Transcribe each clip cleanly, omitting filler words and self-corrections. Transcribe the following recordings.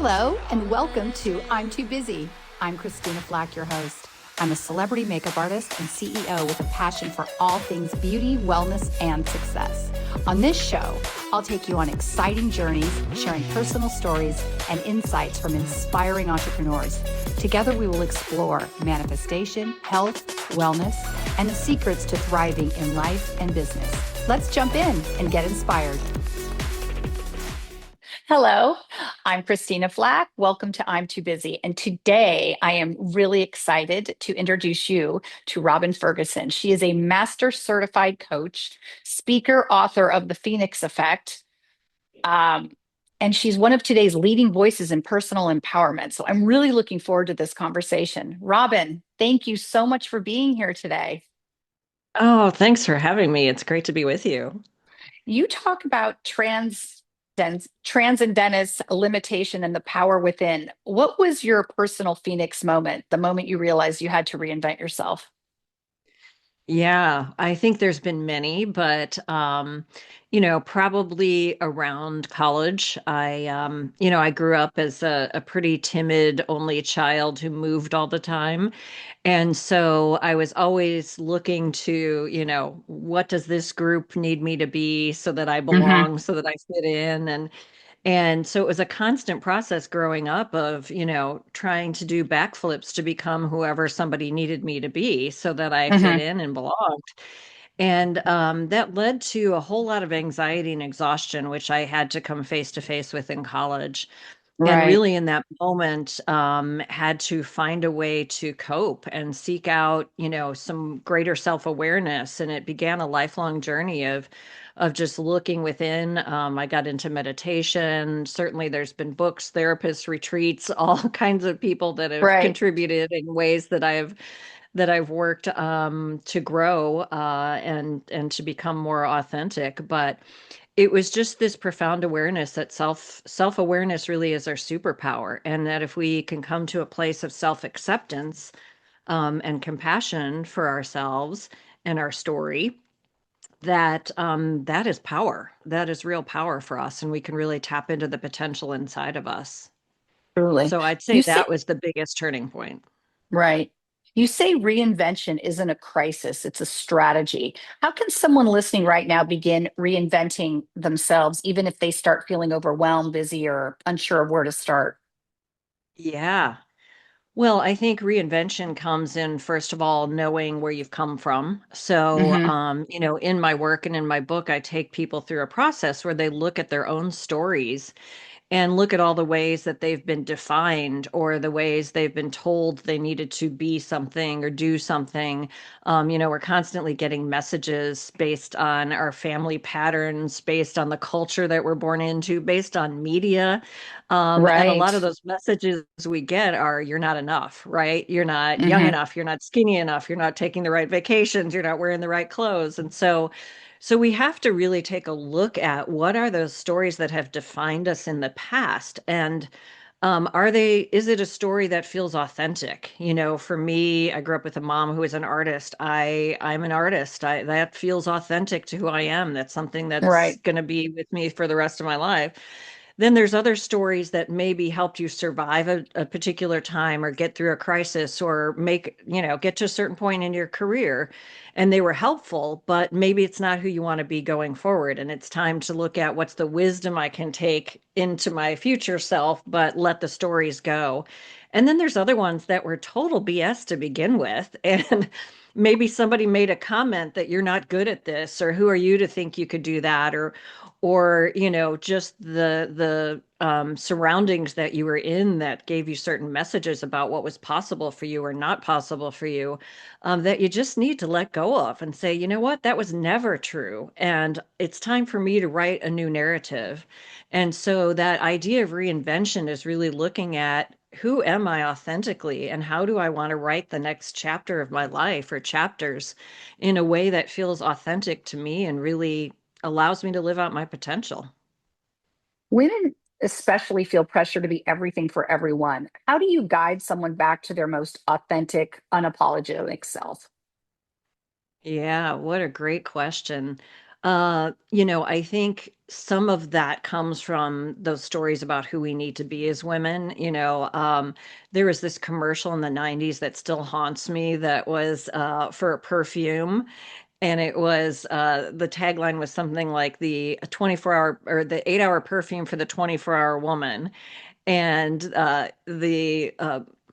Hello, and welcome to I'm Too Busy. I'm Christina Flack, your host. I'm a celebrity makeup artist and CEO with a passion for all things beauty, wellness, and success. On this show, I'll take you on exciting journeys, sharing personal stories and insights from inspiring entrepreneurs. Together, we will explore manifestation, health, wellness, and the secrets to thriving in life and business. Let's jump in and get inspired. Hello, I'm Christina Flack. Welcome to I'm Too Busy. And today I am really excited to introduce you to Robin Ferguson. She is a master certified coach, speaker, author of The Phoenix Effect. Um, and she's one of today's leading voices in personal empowerment. So I'm really looking forward to this conversation. Robin, thank you so much for being here today. Oh, thanks for having me. It's great to be with you. You talk about transcendence, limitation, and the power within. What was your personal Phoenix moment, the moment you realized you had to reinvent yourself? Yeah, I think there's been many, but probably around college. I grew up as a pretty timid only child who moved all the time. And so I was always looking to, what does this group need me to be so that I Hmm. belong, so that I fit in? And so it was a constant process growing up of, trying to do backflips to become whoever somebody needed me to be so that I fit Hmm. in and belonged. And that led to a whole lot of anxiety and exhaustion, which I had to come face to face with in college. And Right. really, in that moment, had to find a way to cope and seek out, some greater self-awareness. And it began a lifelong journey of just looking within. I got into meditation. Certainly, there's been books, therapists, retreats, all kinds of people that have Right. contributed in ways that I've worked to grow and to become more authentic. But it was just this profound awareness that self-awareness really is our superpower, and that if we can come to a place of self-acceptance and compassion for ourselves and our story, that is power. That is real power for us, and we can really tap into the potential inside of us. Truly. So I'd say You that say, was the biggest turning point. right. You say reinvention isn't a crisis, it's a strategy. How can someone listening right now begin reinventing themselves, even if they start feeling overwhelmed, busy, or unsure of where to start? Yeah. Well, I think reinvention comes in, first of all, knowing where you've come from. So, Hmm. in my work and in my book, I take people through a process where they look at their own stories and look at all the ways that they've been defined or the ways they've been told they needed to be something or do something. We're constantly getting messages based on our family patterns, based on the culture that we're born into, based on media. And a Right. lot of those messages we get are you're not enough, right? You're not young Hmm. enough, you're not skinny enough, you're not taking the right vacations, you're not wearing the right clothes. And so we have to really take a look at what are those stories that have defined us in the past, and is it a story that feels authentic? For me, I grew up with a mom who is an artist. I'm an artist. That feels authentic to who I am. That's something that's Right. going to be with me for the rest of my life. Then there's other stories that maybe helped you survive a particular time or get through a crisis or get to a certain point in your career, and they were helpful, but maybe it's not who you want to be going forward. And it's time to look at what's the wisdom I can take into my future self, but let the stories go. And then there's other ones that were total BS to begin with. And maybe somebody made a comment that you're not good at this, or who are you to think you could do that, or just the surroundings that you were in that gave you certain messages about what was possible for you or not possible for you, that you just need to let go of and say, you know what, that was never true, and it's time for me to write a new narrative. And so that idea of reinvention is really looking at who am I authentically, and how do I want to write the next chapter of my life or chapters in a way that feels authentic to me and really allows me to live out my potential. Women especially feel pressure to be everything for everyone. How do you guide someone back to their most authentic, unapologetic self? Yeah, what a great question. I think some of that comes from those stories about who we need to be as women. There was this commercial in the 90s that still haunts me that was for a perfume. And it was the tagline was something like the 24-hour or the 8-hour perfume for the 24-hour woman. And the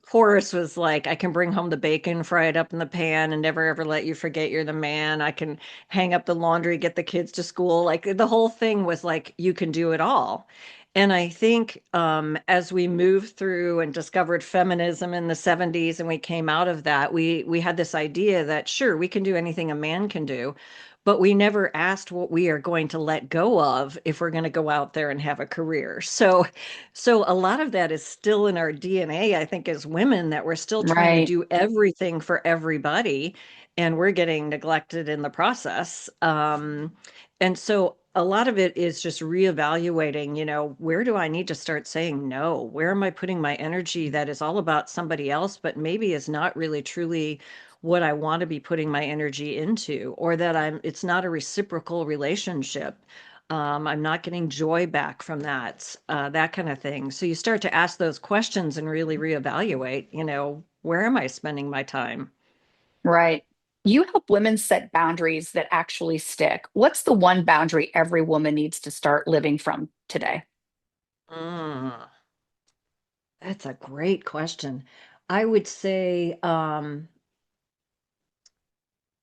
chorus was like, I can bring home the bacon, fry it up in the pan, and never ever let you forget you're the man. I can hang up the laundry, get the kids to school. Like the whole thing was like, you can do it all. And I think as we moved through and discovered feminism in the 70s and we came out of that, we had this idea that sure, we can do anything a man can do, but we never asked what we are going to let go of if we're going to go out there and have a career. So a lot of that is still in our DNA, I think, as women, that we're still trying to Right. do everything for everybody, and we're getting neglected in the process. And so a lot of it is just reevaluating, where do I need to start saying no? Where am I putting my energy that is all about somebody else, but maybe is not really truly what I want to be putting my energy into, or that it's not a reciprocal relationship. I'm not getting joy back from that kind of thing. So you start to ask those questions and really reevaluate, where am I spending my time? Right. You help women set boundaries that actually stick. What's the one boundary every woman needs to start living from today? Mm, that's a great question. I would say, um,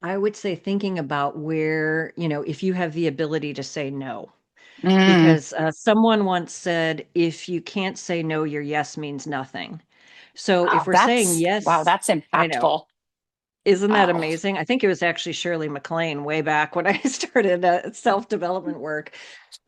I would say thinking about where, if you have the ability to say no. Mm, Because someone once said, if you can't say no, your yes means nothing. So if wow, we're saying wow, yes, that's I know. impactful. Isn't that Wow. amazing? I think it was actually Shirley MacLaine way back when I started self-development work.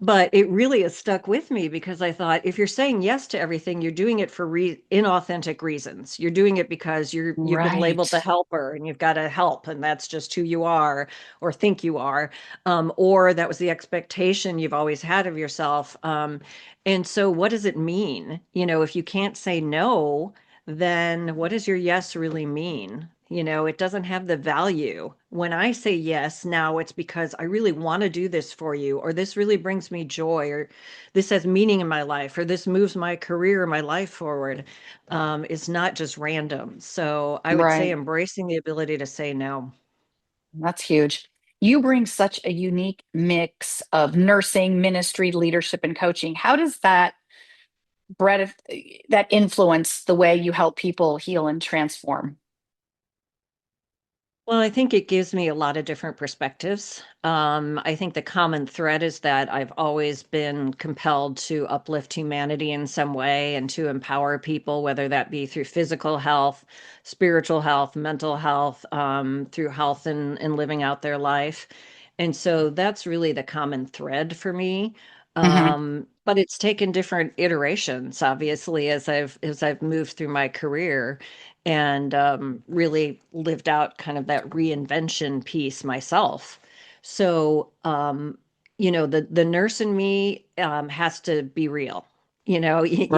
But it really has stuck with me because I thought if you're saying yes to everything, you're doing it for inauthentic reasons. You're doing it because you've been labeled the Right. helper and you've got to help, and that's just who you are or think you are, or that was the expectation you've always had of yourself. And so, what does it mean? If you can't say no, then what does your yes really mean? It doesn't have the value. When I say yes, now it's because I really want to do this for you, or this really brings me joy, or this has meaning in my life, or this moves my career or my life forward. It's not just random. So I would say Right. embracing the ability to say no. That's huge. You bring such a unique mix of nursing, ministry, leadership, and coaching. How does that influence the way you help people heal and transform? Well, I think it gives me a lot of different perspectives. I think the common thread is that I've always been compelled to uplift humanity in some way and to empower people, whether that be through physical health, spiritual health, mental health, through health and living out their life. And so that's really the common thread for me. Hmm. But it's taken different iterations, obviously, as I've moved through my career and really lived out kind of that reinvention piece myself. So, the nurse in me has to be real. You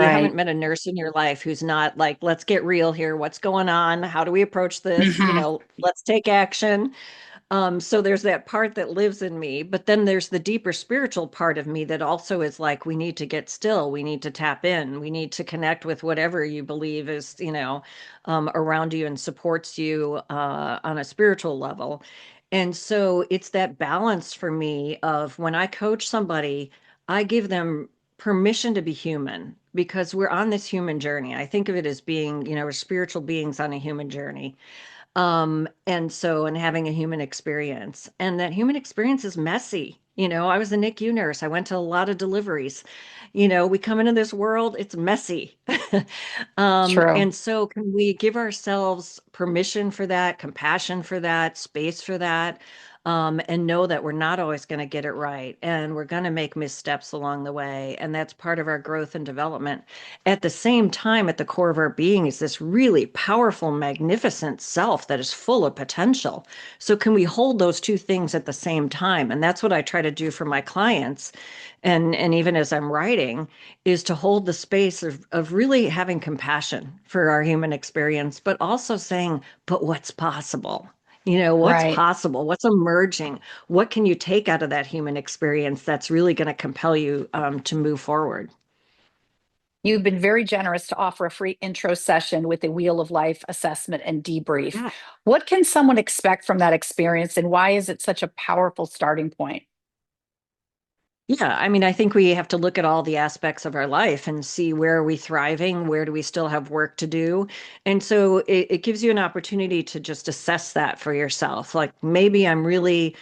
haven't Right. met a nurse in your life who's not like, let's get real here. What's going on? How do we approach this? Hmm. Let's take action. So there's that part that lives in me, but then there's the deeper spiritual part of me that also is like, we need to get still, we need to tap in, we need to connect with whatever you believe is, around you and supports you on a spiritual level. And so it's that balance for me of when I coach somebody, I give them permission to be human because we're on this human journey. I think of it as being, we're spiritual beings on a human journey, and having a human experience. And that human experience is messy. I was a NICU nurse. I went to a lot of deliveries. We come into this world, it's messy. True. And so can we give ourselves permission for that, compassion for that, space for that? And know that we're not always going to get it right. And we're going to make missteps along the way. And that's part of our growth and development. At the same time, at the core of our being is this really powerful, magnificent self that is full of potential. So, can we hold those two things at the same time? And that's what I try to do for my clients. And even as I'm writing, is to hold the space of really having compassion for our human experience, but also saying, but what's possible? What's Right. possible? What's emerging? What can you take out of that human experience that's really going to compel you to move forward? You've been very generous to offer a free intro session with the Wheel of Life assessment and debrief. Yeah. What can someone expect from that experience, and why is it such a powerful starting point? Yeah, I mean, I think we have to look at all the aspects of our life and see where are we thriving, where do we still have work to do. And so it gives you an opportunity to just assess that for yourself. Like maybe I'm really,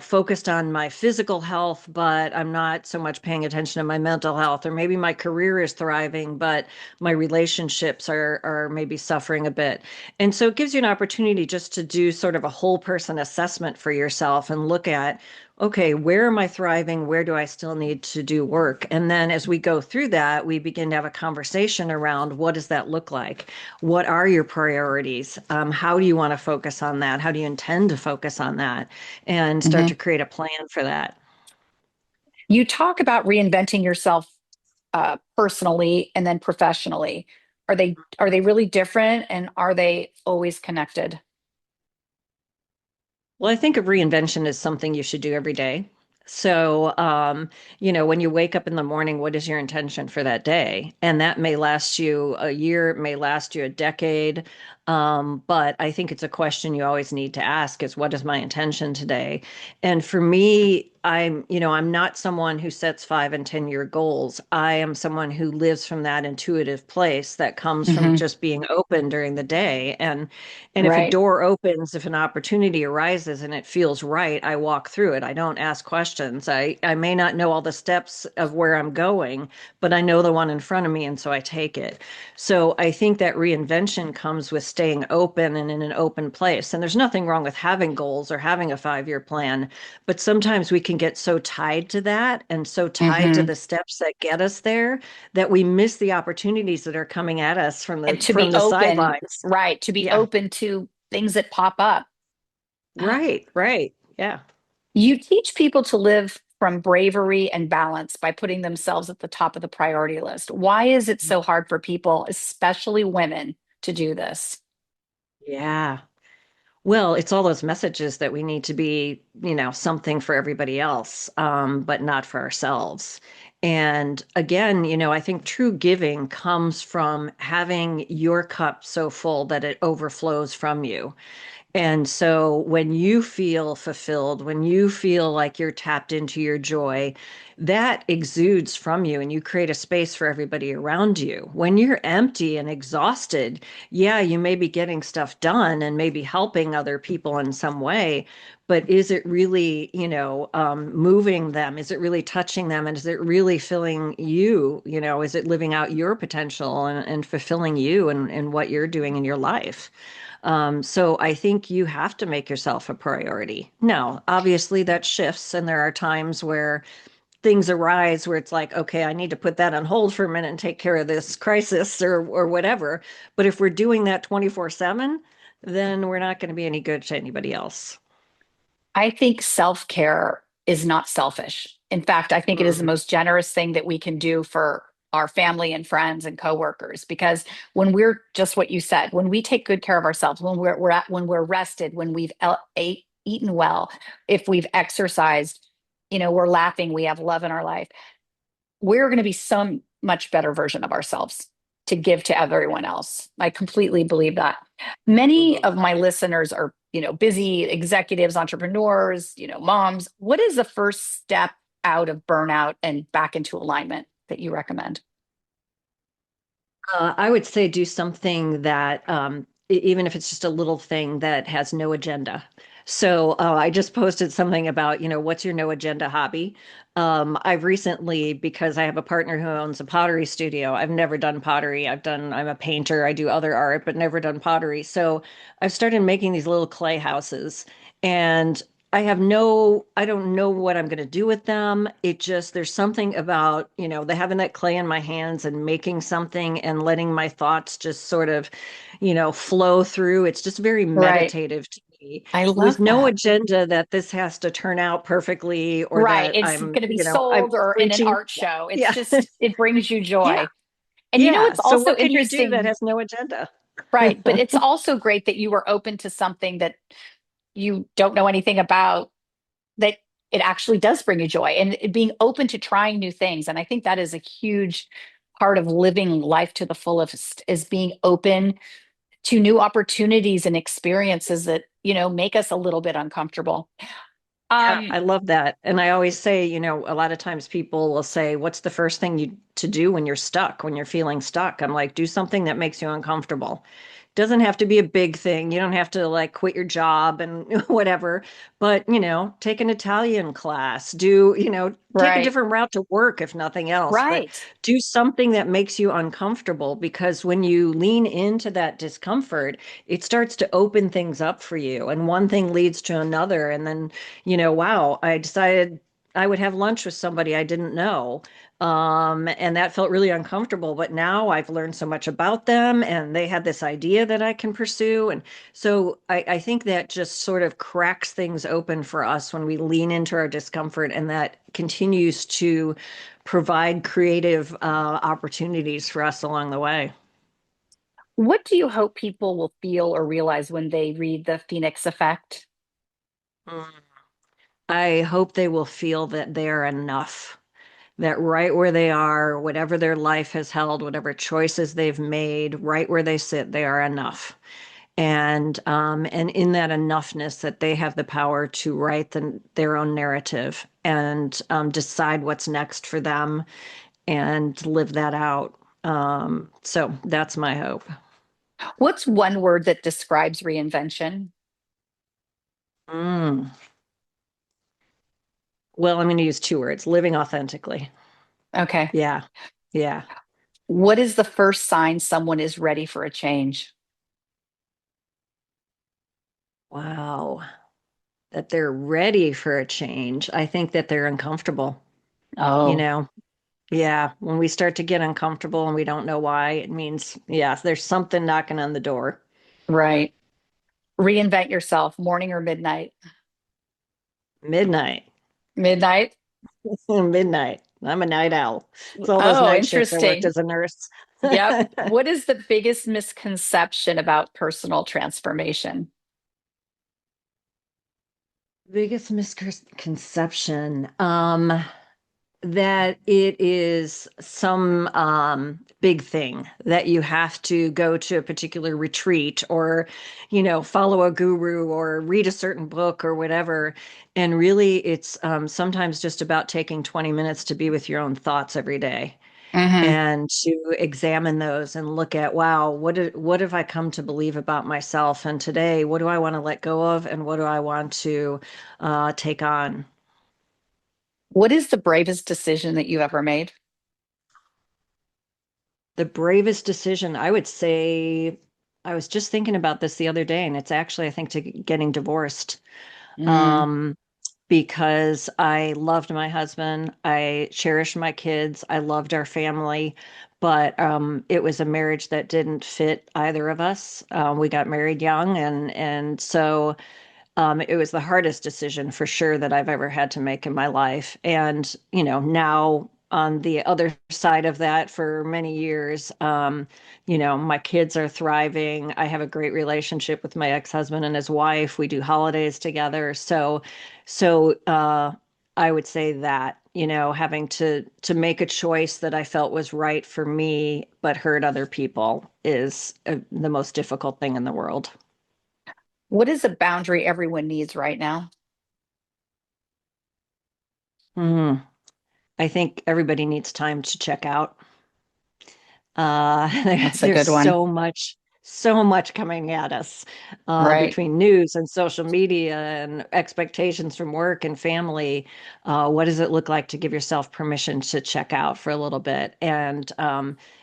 focused on my physical health, but I'm not so much paying attention to my mental health. Or maybe my career is thriving, but my relationships are maybe suffering a bit. And so it gives you an opportunity just to do sort of a whole person assessment for yourself and look at, okay, where am I thriving? Where do I still need to do work? And then as we go through that, we begin to have a conversation around what does that look like? What are your priorities? How do you want to focus on that? How do you intend to focus on that? And start Mhm. to create a plan for that. You talk about reinventing yourself personally and then professionally. Are they really different, and are they always connected? Well, I think of reinvention as something you should do every day. So, when you wake up in the morning, what is your intention for that day? And that may last you a year, it may last you a decade. But I think it's a question you always need to ask is what is my intention today? And for me, I'm not someone who sets 5 and 10 year goals. I am someone who lives from that intuitive place that comes from Hmm. just being open during the day. And if a Right. door opens, if an opportunity arises and it feels right, I walk through it. I don't ask questions. I may not know all the steps of where I'm going, but I know the one in front of me, and so I take it. So I think that reinvention comes with staying open and in an open place. And there's nothing wrong with having goals or having a 5 year plan, but sometimes we can get so tied to that and so tied to Hmm. the steps that get us there that we miss the opportunities that are coming at us from And the to be from the open, sidelines. right, to be Yeah. open to things that pop up. Right, right. Yeah. You teach people to live from bravery and balance by putting themselves at the top of the priority list. Why is it so hard for people, especially women, to do this? Yeah. Well, it's all those messages that we need to be, something for everybody else, but not for ourselves. And again, I think true giving comes from having your cup so full that it overflows from you. And so when you feel fulfilled, when you feel like you're tapped into your joy, that exudes from you and you create a space for everybody around you. When you're empty and exhausted, yeah, you may be getting stuff done and maybe helping other people in some way, but is it really, moving them? Is it really touching them? And is it really filling you? Is it living out your potential and fulfilling you and what you're doing in your life? So I think you have to make yourself a priority. Now, obviously that shifts, and there are times where things arise where it's like, okay, I need to put that on hold for a minute and take care of this crisis or whatever. But if we're doing that 24/7, then we're not going to be any good to anybody else. I think self care is not selfish. In fact, I think it is the Mhm. most generous thing that we can do for our family and friends and coworkers. Because when we're just what you said, when we take good care of ourselves, when we're rested, when we've eaten well, if we've exercised, we're laughing, we have love in our life, we're going to be some much better version of ourselves to give to everyone else. I completely believe that. Many Mhm. of my listeners are, busy executives, entrepreneurs, moms. What is the first step out of burnout and back into alignment that you recommend? I would say do something that, even if it's just a little thing that has no agenda. So I just posted something about, what's your no agenda hobby? I've recently, because I have a partner who owns a pottery studio, I've never done pottery. I'm a painter, I do other art, but never done pottery. So I've started making these little clay houses. And I don't know what I'm going to do with them. There's something about, the having that clay in my hands and making something and letting my thoughts just sort of, flow through. It's just very Right. meditative to me I with love no that. agenda that this has to turn out perfectly or Right. that It's going to be I'm sold or in an preaching. art show. It's Yeah. just, it brings you Yeah. joy. And Yeah. it's So also what can you do that interesting, has no agenda? right? But it's also great that you were open to something that you don't know anything about, that it actually does bring you joy, and being open to trying new things. And I think that is a huge part of living life to the fullest, is being open to new opportunities and experiences that, make us a little bit uncomfortable. Yeah, Um, I love that. And I always say, a lot of times people will say, what's the first thing you to do when you're stuck, when you're feeling stuck? I'm like, do something that makes you uncomfortable. Doesn't have to be a big thing. You don't have to like quit your job and whatever, but take an Italian class, do, take a right, different route to work if nothing else, but right. do something that makes you uncomfortable, because when you lean into that discomfort, it starts to open things up for you, and one thing leads to another. And then, wow, I decided I would have lunch with somebody I didn't know. And that felt really uncomfortable, but now I've learned so much about them, and they had this idea that I can pursue. And so I think that just sort of cracks things open for us when we lean into our discomfort, and that continues to provide creative opportunities for us along the way. What do you hope people will feel or realize when they read The Phoenix Effect? Mm. I hope they will feel that they're enough, that right where they are, whatever their life has held, whatever choices they've made, right where they sit, they are enough. And in that enoughness, that they have the power to write their own narrative, and decide what's next for them, and live that out. So that's my hope. What's one word that describes reinvention? Mm. Well, I'm going to use two words: living authentically. Okay. Yeah. Yeah. What is the first sign someone is ready for a change? Wow. That they're ready for a change. I think that they're uncomfortable, you Oh, know? Yeah. When we start to get uncomfortable and we don't know why, it means, yeah, there's something knocking on the door. right. Reinvent yourself, morning or midnight? Midnight. Midnight. Midnight. I'm a night owl. It's all those Oh, night shifts I worked interesting. as a nurse. Yep. What is the biggest misconception about personal transformation? Biggest misconception. That it is some big thing that you have to go to a particular retreat, or follow a guru, or read a certain book, or whatever. And really it's sometimes just about taking 20 minutes to be with your own thoughts every day, Hmm. and to examine those and look at, wow, what have I come to believe about myself, and today what do I want to let go of, and what do I want to take on. What is the bravest decision that you ever made? The bravest decision, I would say, I was just thinking about this the other day, and it's actually, I think, to getting divorced. Mm, Um, because I loved my husband, I cherished my kids, I loved our family, but it was a marriage that didn't fit either of us. We got married young, and so it was the hardest decision for sure that I've ever had to make in my life. And, now on the other side of that, for many years, my kids are thriving. I have a great relationship with my ex-husband and his wife. We do holidays together. So I would say that, having to make a choice that I felt was right for me, but hurt other people, is the most difficult thing in the world. what is a boundary everyone needs right now? Mhm. I think everybody needs time to check out. That's a There's good one. so much coming at us, Right. between news and social media and expectations from work and family. What does it look like to give yourself permission to check out for a little bit? And,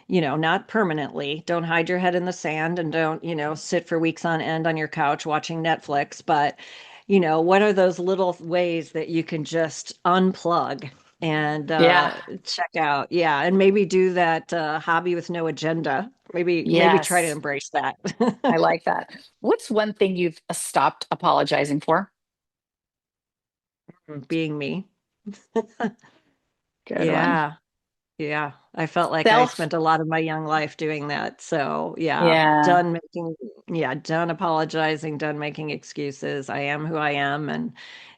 not permanently. Don't hide your head in the sand, and don't, sit for weeks on end on your couch watching Netflix. But, what are those little ways that you can just unplug and Yeah. check out? Yeah, and maybe do that hobby with no agenda. Maybe try to Yes. embrace that. I like that. What's one thing you've stopped apologizing for? Being me. Good one. Yeah, yeah. I felt like I Self. spent a lot of my young life doing that. So yeah, Yeah. done making. Yeah, done apologizing, done making excuses. I am who I am,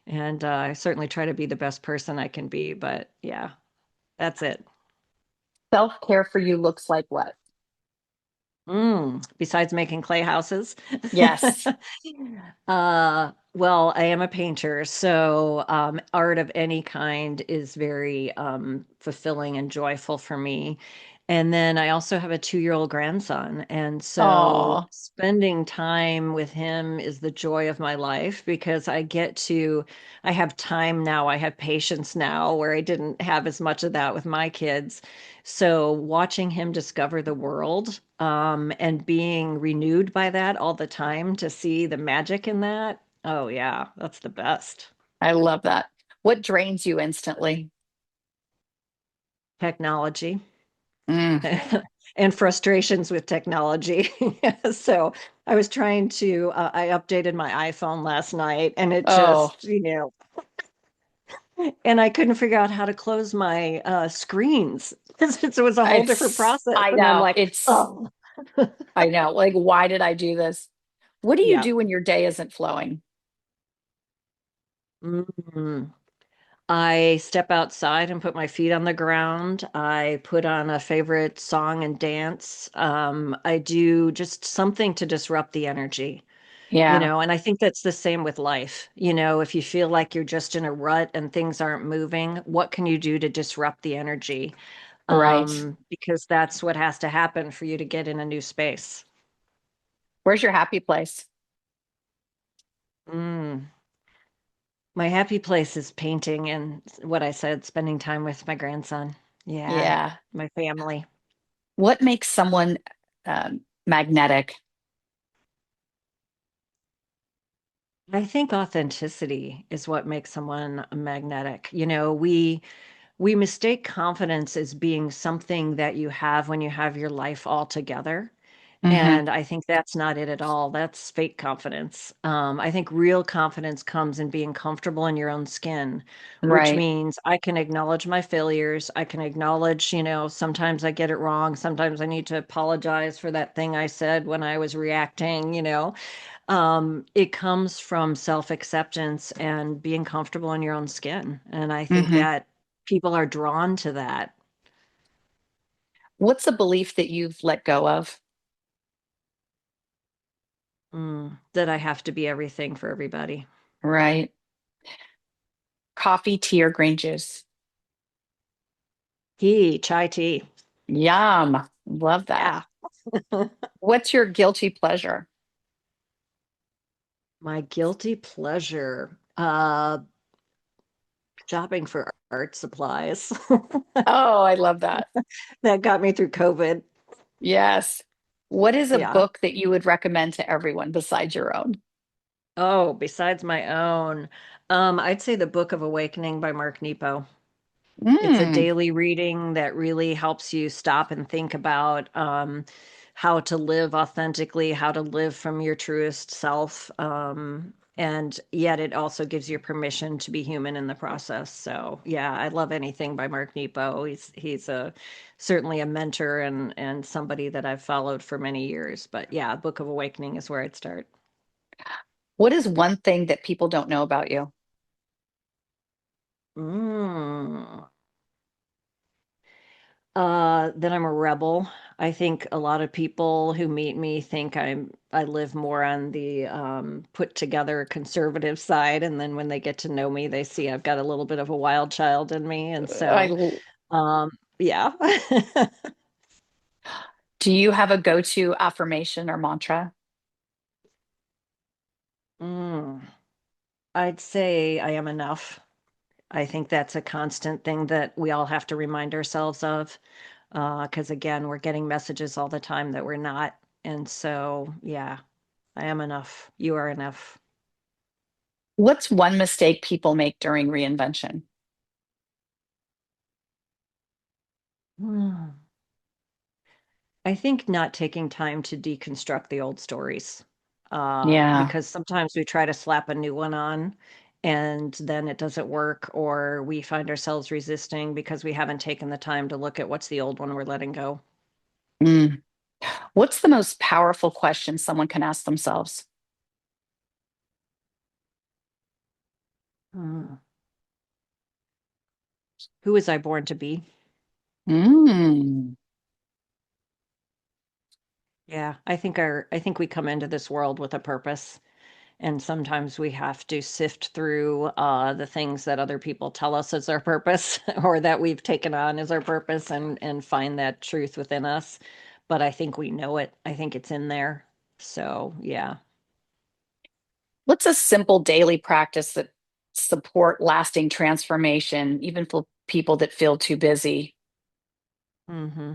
and I certainly try to be the best person I can be. But yeah, that's it. Self-care for you looks like what? Besides making clay houses. Yes. Well, I am a painter, so art of any kind is very fulfilling and joyful for me. And then I also have a 2-year-old grandson, and so Oh, spending time with him is the joy of my life because I have time now, I have patience now, where I didn't have as much of that with my kids. So watching him discover the world, and being renewed by that all the time to see the magic in that. Oh yeah, that's the best. I love that. What drains you instantly? Technology Mm. and frustrations with technology. So I was trying to, I updated my iPhone last night and it Oh, just, and I couldn't figure out how to close my screens. It was a whole different process. I And I'm know. like, oh, I know. Like, why did I do this? What do you yeah. do when your day isn't flowing? Mhm. I step outside and put my feet on the ground. I put on a favorite song and dance. I do just something to disrupt the energy, Yeah, and I think that's the same with life. If you feel like you're just in a rut and things aren't moving, what can you do to disrupt the energy? right. Because that's what has to happen for you to get in a new space. Where's your happy place? Mm. My happy place is painting and what I said, spending time with my grandson. Yeah, Yeah. my family. What makes someone magnetic? I think authenticity is what makes someone magnetic. We mistake confidence as being something that you have when you have your life all together. Hmm. And I think that's not it at all. That's fake confidence. I think real confidence comes in being comfortable in your own skin, which Right. means I can acknowledge my failures. I can acknowledge, sometimes I get it wrong. Sometimes I need to apologize for that thing I said when I was reacting. It comes from self-acceptance and being comfortable in your own skin. And I think Hmm. that people are drawn to that. What's a belief that you've let go of? That I have to be everything for everybody. Right. Coffee, tea, or green juice? Chai tea. Yum. Love that. Yeah. What's your guilty pleasure? My guilty pleasure, shopping for art supplies. Oh, I love that. That got me through COVID. Yes. What is a Yeah. book that you would recommend to everyone besides your own? Oh, besides my own, I'd say The Book of Awakening by Mark Nepo. It's a Mm, daily reading that really helps you stop and think about how to live authentically, how to live from your truest self. And yet it also gives you permission to be human in the process. So yeah, I love anything by Mark Nepo. He's a certainly a mentor and somebody that I've followed for many years. But yeah, Book of Awakening is where I'd start. what is one thing that people don't know about you? Mm. Then I'm a rebel. I think a lot of people who meet me think I live more on the put together conservative side, and then when they get to know me, they see I've got a little bit of a wild child in me, and I, so yeah. do you have a go-to affirmation or mantra? Mm, I'd say I am enough. I think that's a constant thing that we all have to remind ourselves of, because again, we're getting messages all the time that we're not, and so yeah, I am enough. You are enough. What's one mistake people make during reinvention? Hmm. I think not taking time to deconstruct the old stories, Yeah. because sometimes we try to slap a new one on and then it doesn't work, or we find ourselves resisting because we haven't taken the time to look at what's the old one we're letting go. Mm. What's the most powerful question someone can ask themselves? Hmm. Who was I born to be? Mm. Yeah, I think we come into this world with a purpose, and sometimes we have to sift through the things that other people tell us is our purpose or that we've taken on as our purpose and find that truth within us. But I think we know it. I think it's in there. So, yeah. What's a simple daily practice that support lasting transformation, even for people that feel too busy? hmm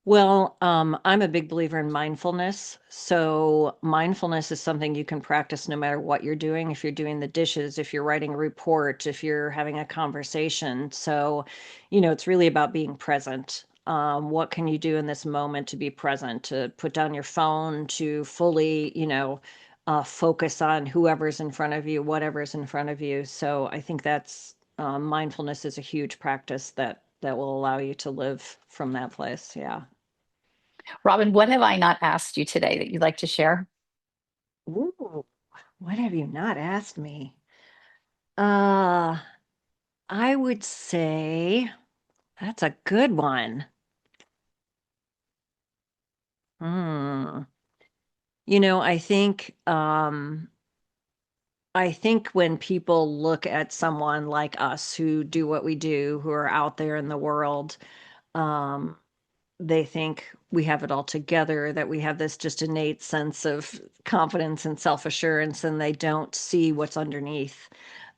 Well, I'm a big believer in mindfulness. So, mindfulness is something you can practice no matter what you're doing. If you're doing the dishes, if you're writing a report, if you're having a conversation. So, it's really about being present. What can you do in this moment to be present, to put down your phone, to fully, focus on whoever's in front of you, whatever's in front of you. So, I think that's mindfulness is a huge practice that will allow you to live from that place. Yeah. Robin, what have I not asked you today that you'd like to share? Ooh, what have you not asked me? Uh, I would say that's a good one. Hmm. I think I think when people look at someone like us who do what we do, who are out there in the world, um, they think we have it all together, that we have this just innate sense of confidence and self-assurance, and they don't see what's underneath.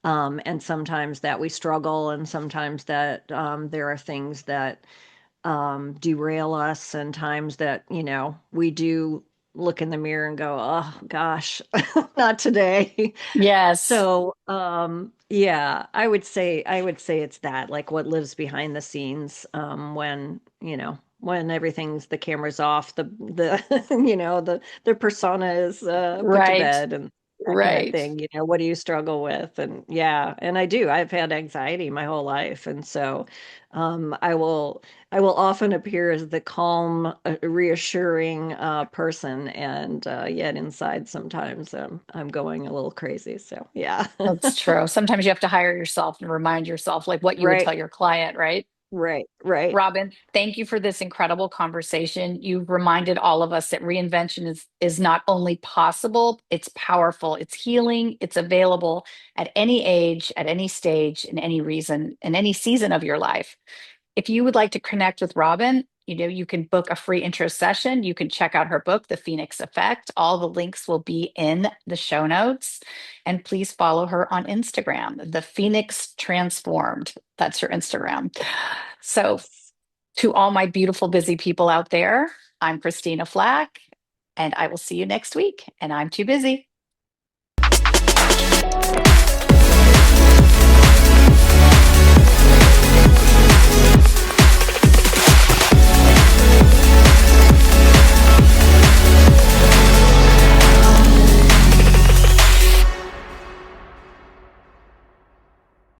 And sometimes that we struggle, and sometimes that there are things that derail us, and times that, we do look in the mirror and go, oh gosh, not today. Yes. So, yeah, I would say it's that, like what lives behind the scenes, when, when everything's the camera's off, the the persona is put to Right. bed and that kind of Right. thing. What do you struggle with? And yeah, and I do. I've had anxiety my whole life, and so I will often appear as the calm, reassuring person, and yet inside sometimes I'm going a little crazy. So yeah, That's true. Sometimes you have to hire yourself and remind yourself, like what you would right, tell your client, right? right, right. Robin, thank you for this incredible conversation. You've reminded all of us that reinvention is not only possible, it's powerful, it's healing, it's available at any age, at any stage, in any reason, in any season of your life. If you would like to connect with Robin, you can book a free intro session. You can check out her book, The Phoenix Effect. All the links will be in the show notes. And please follow her on Instagram, The Phoenix Transformed. That's her Instagram. So, Yes. to all my beautiful, busy people out there, I'm Christina Flack, and I will see you next week. And I'm too busy.